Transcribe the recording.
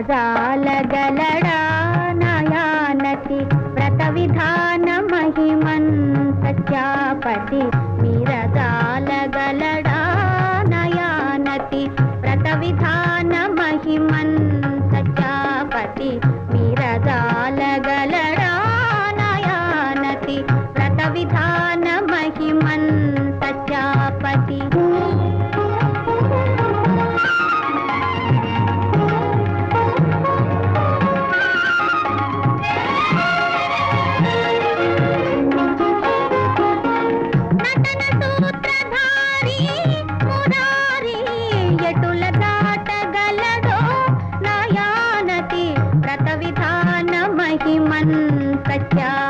జాలగలడా నయానతి వ్రత విధాన మహిమన్ సత్యాపతి మీరజాలగలడా నయానతి వ్రత విధాన మహిమన్ సత్యాపతి మీరజాలగలడా నయానతి వ్రత విధాన మహిమన్ సత్యాపతి మహిమన్ సత్యా